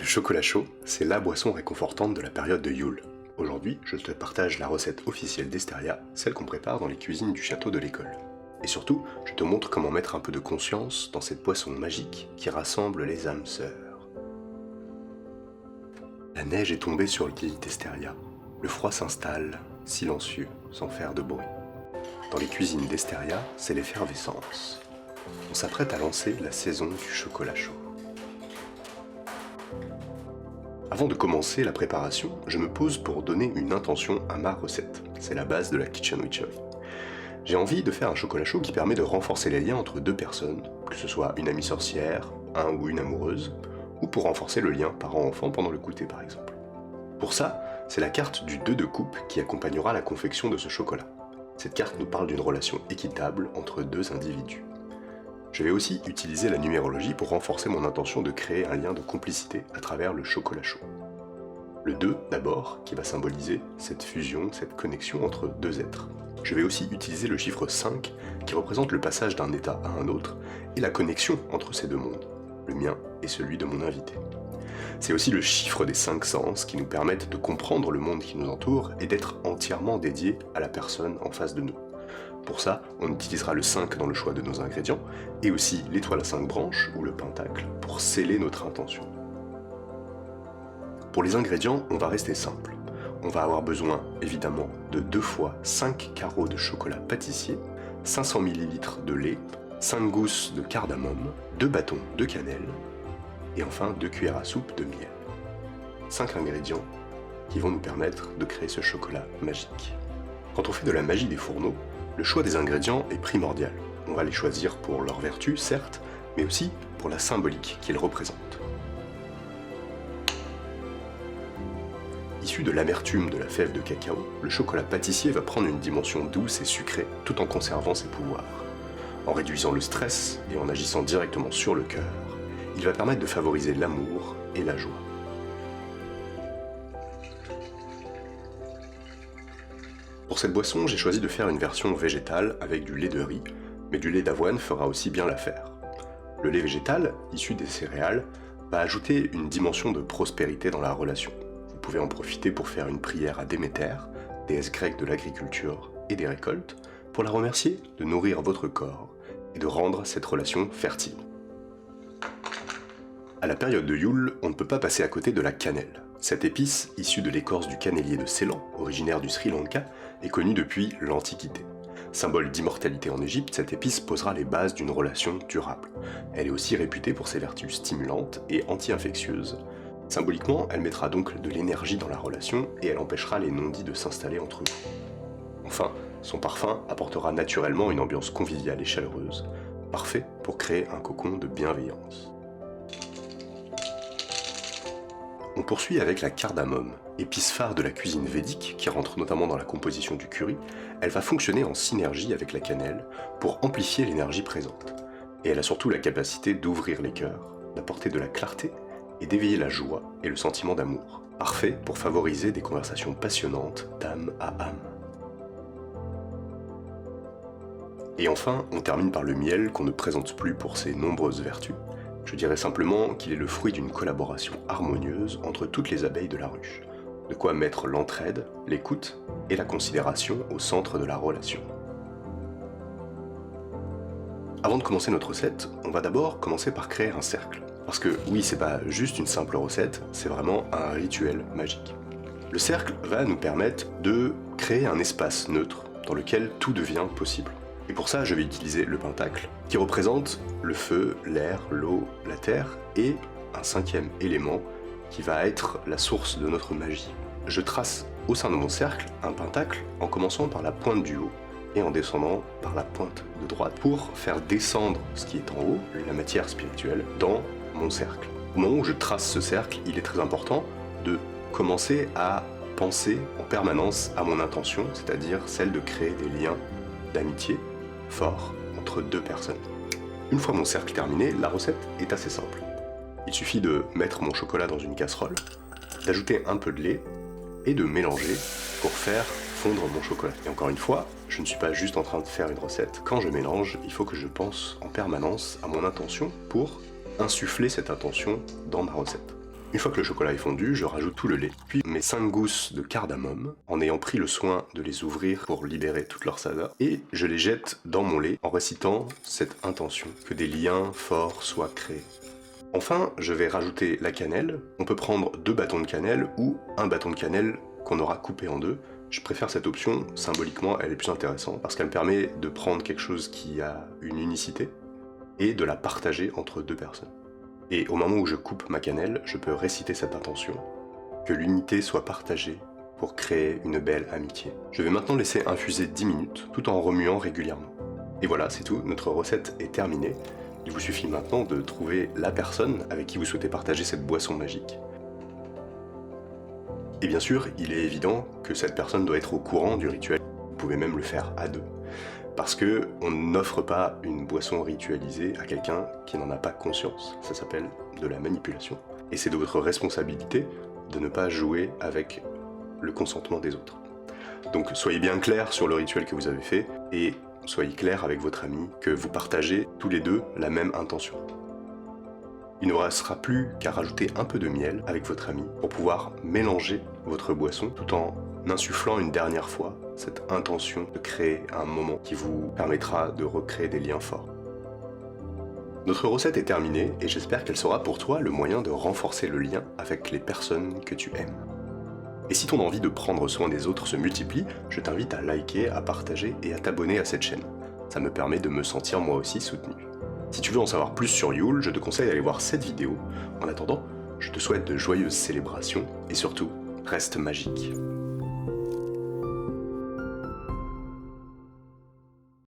Le chocolat chaud, c'est la boisson réconfortante de la période de Yule. Aujourd'hui, je te partage la recette officielle d'Esteria, celle qu'on prépare dans les cuisines du château de l'école. Et surtout, je te montre comment mettre un peu de conscience dans cette boisson magique qui rassemble les âmes sœurs. La neige est tombée sur l'île d'Esteria. Le froid s'installe, silencieux, sans faire de bruit. Dans les cuisines d'Esteria, c'est l'effervescence. On s'apprête à lancer la saison du chocolat chaud. Avant de commencer la préparation, je me pose pour donner une intention à ma recette. C'est la base de la Kitchen Witchery. J'ai envie de faire un chocolat chaud qui permet de renforcer les liens entre deux personnes, que ce soit une amie sorcière, un ou une amoureuse, ou pour renforcer le lien parent-enfant pendant le goûter par exemple. Pour ça, c'est la carte du 2 de coupe qui accompagnera la confection de ce chocolat. Cette carte nous parle d'une relation équitable entre deux individus. Je vais aussi utiliser la numérologie pour renforcer mon intention de créer un lien de complicité à travers le chocolat chaud. Le 2 d'abord, qui va symboliser cette fusion, cette connexion entre deux êtres. Je vais aussi utiliser le chiffre 5 qui représente le passage d'un état à un autre et la connexion entre ces deux mondes, le mien et celui de mon invité. C'est aussi le chiffre des 5 sens qui nous permettent de comprendre le monde qui nous entoure et d'être entièrement dédiés à la personne en face de nous. Pour ça, on utilisera le 5 dans le choix de nos ingrédients, et aussi l'étoile à 5 branches, ou le pentacle, pour sceller notre intention. Pour les ingrédients, on va rester simple. On va avoir besoin, évidemment, de 2 fois 5 carreaux de chocolat pâtissier, 500 ml de lait, 5 gousses de cardamome, 2 bâtons de cannelle, et enfin 2 cuillères à soupe de miel. 5 ingrédients qui vont nous permettre de créer ce chocolat magique. Quand on fait de la magie des fourneaux, le choix des ingrédients est primordial. On va les choisir pour leur vertu, certes, mais aussi pour la symbolique qu'ils représentent. Issu de l'amertume de la fève de cacao, le chocolat pâtissier va prendre une dimension douce et sucrée tout en conservant ses pouvoirs. En réduisant le stress et en agissant directement sur le cœur, il va permettre de favoriser l'amour et la joie. Pour cette boisson, j'ai choisi de faire une version végétale avec du lait de riz, mais du lait d'avoine fera aussi bien l'affaire. Le lait végétal, issu des céréales, va ajouter une dimension de prospérité dans la relation. Vous pouvez en profiter pour faire une prière à Déméter, déesse grecque de l'agriculture et des récoltes, pour la remercier de nourrir votre corps et de rendre cette relation fertile. À la période de Yule, on ne peut pas passer à côté de la cannelle. Cette épice, issue de l'écorce du cannelier de Ceylan, originaire du Sri Lanka, est connue depuis l'Antiquité. Symbole d'immortalité en Égypte, cette épice posera les bases d'une relation durable. Elle est aussi réputée pour ses vertus stimulantes et anti-infectieuses. Symboliquement, elle mettra donc de l'énergie dans la relation et elle empêchera les non-dits de s'installer entre vous. Enfin, son parfum apportera naturellement une ambiance conviviale et chaleureuse, parfait pour créer un cocon de bienveillance. On poursuit avec la cardamome, épice phare de la cuisine védique qui rentre notamment dans la composition du curry. Elle va fonctionner en synergie avec la cannelle pour amplifier l'énergie présente. Et elle a surtout la capacité d'ouvrir les cœurs, d'apporter de la clarté et d'éveiller la joie et le sentiment d'amour. Parfait pour favoriser des conversations passionnantes d'âme à âme. Et enfin, on termine par le miel qu'on ne présente plus pour ses nombreuses vertus. Je dirais simplement qu'il est le fruit d'une collaboration harmonieuse entre toutes les abeilles de la ruche. De quoi mettre l'entraide, l'écoute et la considération au centre de la relation. Avant de commencer notre recette, on va d'abord commencer par créer un cercle. Parce que oui, c'est pas juste une simple recette, c'est vraiment un rituel magique. Le cercle va nous permettre de créer un espace neutre dans lequel tout devient possible. Et pour ça, je vais utiliser le pentacle, qui représente le feu, l'air, l'eau, la terre, et un 5e élément qui va être la source de notre magie. Je trace au sein de mon cercle un pentacle en commençant par la pointe du haut et en descendant par la pointe de droite pour faire descendre ce qui est en haut, la matière spirituelle, dans mon cercle. Au moment où je trace ce cercle, il est très important de commencer à penser en permanence à mon intention, c'est-à-dire celle de créer des liens d'amitié forts entre deux personnes. Une fois mon cercle terminé, la recette est assez simple. Il suffit de mettre mon chocolat dans une casserole, d'ajouter un peu de lait et de mélanger pour faire fondre mon chocolat. Et encore une fois, je ne suis pas juste en train de faire une recette. Quand je mélange, il faut que je pense en permanence à mon intention pour insuffler cette intention dans ma recette. Une fois que le chocolat est fondu, je rajoute tout le lait, puis mes 5 gousses de cardamome, en ayant pris le soin de les ouvrir pour libérer toute leur saveur, et je les jette dans mon lait en récitant cette intention, que des liens forts soient créés. Enfin, je vais rajouter la cannelle. On peut prendre 2 bâtons de cannelle ou un bâton de cannelle qu'on aura coupé en 2. Je préfère cette option, symboliquement elle est plus intéressante, parce qu'elle me permet de prendre quelque chose qui a une unicité et de la partager entre 2 personnes. Et au moment où je coupe ma cannelle, je peux réciter cette intention, que l'unité soit partagée pour créer une belle amitié. Je vais maintenant laisser infuser 10 minutes, tout en remuant régulièrement. Et voilà, c'est tout, notre recette est terminée. Il vous suffit maintenant de trouver la personne avec qui vous souhaitez partager cette boisson magique. Et bien sûr, il est évident que cette personne doit être au courant du rituel. Vous pouvez même le faire à 2. Parce que on n'offre pas une boisson ritualisée à quelqu'un qui n'en a pas conscience. Ça s'appelle de la manipulation. Et c'est de votre responsabilité de ne pas jouer avec le consentement des autres. Donc soyez bien clair sur le rituel que vous avez fait et soyez clair avec votre ami que vous partagez tous les 2 la même intention. Il ne vous restera plus qu'à rajouter un peu de miel avec votre ami pour pouvoir mélanger votre boisson tout en insufflant une dernière fois cette intention de créer un moment qui vous permettra de recréer des liens forts. Notre recette est terminée et j'espère qu'elle sera pour toi le moyen de renforcer le lien avec les personnes que tu aimes. Et si ton envie de prendre soin des autres se multiplie, je t'invite à liker, à partager et à t'abonner à cette chaîne. Ça me permet de me sentir moi aussi soutenu. Si tu veux en savoir plus sur Yule, je te conseille d'aller voir cette vidéo. En attendant, je te souhaite de joyeuses célébrations et surtout, reste magique.